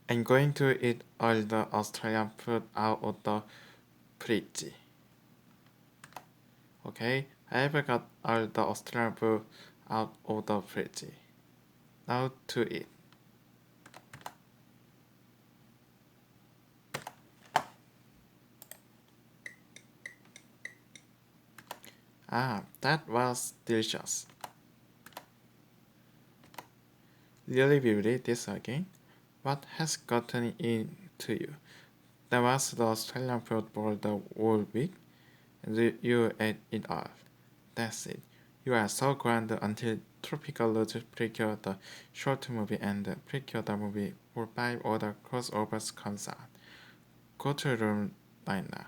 I'm going to eat all the Australian food out of the fridge. Okay, I've got all the Australian food out of the fridge. Now to eat. Ah, that was delicious. Really, Bibury, this again? What has gotten into you? That was the Australian football the whole week, and you ate it all. That's it. You are so grand until Tropical Lodge Precure the short movie and Precure the movie for 5 other crossovers comes out. Go to your room right now.